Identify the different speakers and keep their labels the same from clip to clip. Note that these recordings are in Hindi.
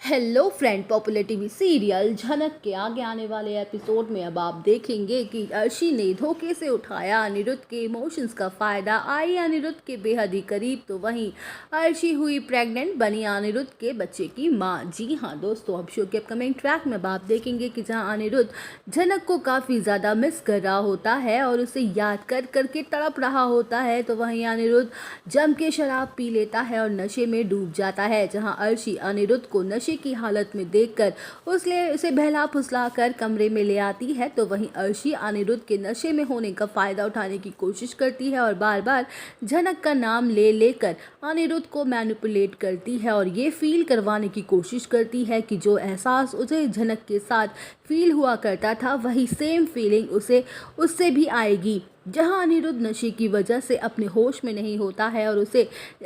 Speaker 1: Hello friend, popular TV serial झनक के आगे आने वाले एपिसोड में अब आप देखेंगे कि अर्शी ने धोखे से उठाया अनिरुद्ध के इमोशंस का फ़ायदा, आई अनिरुद्ध के बेहद ही करीब। तो वहीं अर्शी हुई प्रेग्नेंट, बनी अनिरुद्ध के बच्चे की मां। जी हाँ दोस्तों, अब शो के अपकमिंग ट्रैक में अब आप देखेंगे कि जहां अनिरुद्ध झनक को काफ़ी ज़्यादा मिस कर रहा होता है और उसे याद कर करके तड़प रहा होता है, तो वहीं अनिरुद्ध जम के शराब पी लेता है और नशे में डूब जाता है। जहाँ अर्शी अनिरुद्ध को नशे की हालत में देखकर उसे बहला फुसला कर कमरे में ले आती है, तो वहीं अर्शी अनिरुद्ध के नशे में होने का फायदा उठाने की कोशिश करती है और बार बार झनक का नाम ले लेकर अनिरुद्ध को मैनिपुलेट करती है और ये फील करवाने की कोशिश करती है कि जो एहसास उसे झनक के साथ फील हुआ करता था वही सेम फीलिंग उससे भी आएगी। जहां अनिरुद्ध नशे की वजह से अपने होश में नहीं होता है और उसे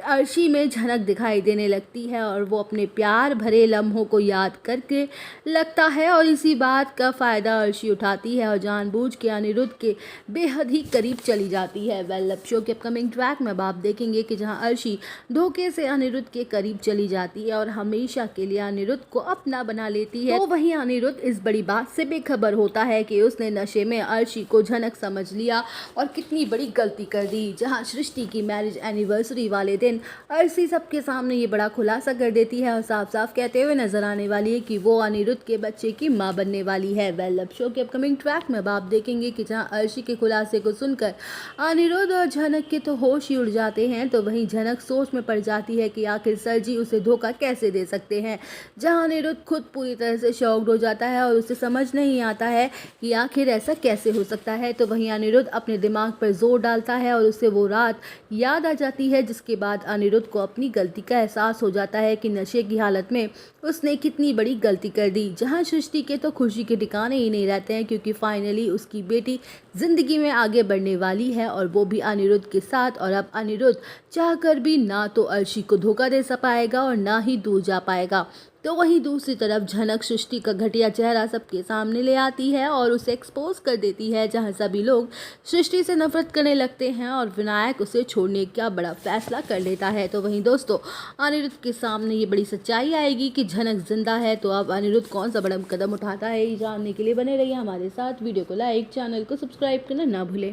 Speaker 1: अर्शी में झनक दिखाई देने लगती है और वो अपने प्यार भरे लम्हों को याद करके लगता है और इसी बात का फ़ायदा अर्शी उठाती है और जानबूझ के अनिरुद्ध के बेहद ही करीब चली जाती है। वेल, अब शो के अपकमिंग ट्रैक में अब आप देखेंगे कि जहां अर्शी धोखे से अनिरुद्ध के करीब चली जाती है और हमेशा के लिए अनिरुद्ध को अपना बना लेती है, तो वहीं अनिरुद्ध इस बड़ी बात से बेखबर होता है कि उसने नशे में अर्शी को झनक समझ लिया और कितनी बड़ी गलती कर दी। जहां सृष्टि की मैरिज एनिवर्सरी वाले दिन अर्शी सबके सामने ये बड़ा खुलासा कर देती है और साफ साफ कहते हुए नजर आने वाली है कि वो अनिरुद्ध के बच्चे की मां बनने वाली है। वेल, अब शो के अपकमिंग ट्रैक में अब आप देखेंगे कि जहां अर्शी के खुलासे को सुनकर अनिरुद्ध और झनक के तो होश ही उड़ जाते हैं, तो वहीं झनक सोच में पड़ जाती है कि आखिर सर जी उसे धोखा कैसे दे सकते हैं। जहां अनिरुद्ध खुद पूरी तरह से शॉक्ड हो जाता है और उसे समझ नहीं आता है कि आखिर ऐसा कैसे हो सकता है, तो वहीं अनिरुद्ध अपने दिमाग पर जोर डालता है और उसे वो रात याद आ जाती है जिसके बाद अनिरुद्ध को अपनी गलती का एहसास हो जाता है कि नशे की हालत में उसने कितनी बड़ी गलती कर दी। जहां सृष्टि के तो खुशी के ठिकाने ही नहीं रहते हैं क्योंकि फाइनली उसकी बेटी जिंदगी में आगे बढ़ने वाली है और वो भी अनिरुद्ध के साथ। और अब अनिरुद्ध चाहकर भी ना तो अर्शी को धोखा दे पाएगा और ना ही दूर जा पाएगा। तो वहीं दूसरी तरफ झनक सृष्टि का घटिया चेहरा सबके सामने ले आती है और उसे एक्सपोज कर देती है, जहां सभी लोग सृष्टि से नफरत करने लगते हैं और विनायक उसे छोड़ने का बड़ा फैसला कर लेता है। तो वहीं दोस्तों, अनिरुद्ध के सामने ये बड़ी सच्चाई आएगी कि झनक जिंदा है, तो अब अनिरुद्ध कौन सा बड़ा कदम उठाता है, ये जानने के लिए बने रहिए हमारे साथ। वीडियो को लाइक, चैनल को सब्सक्राइब करना ना भूलें।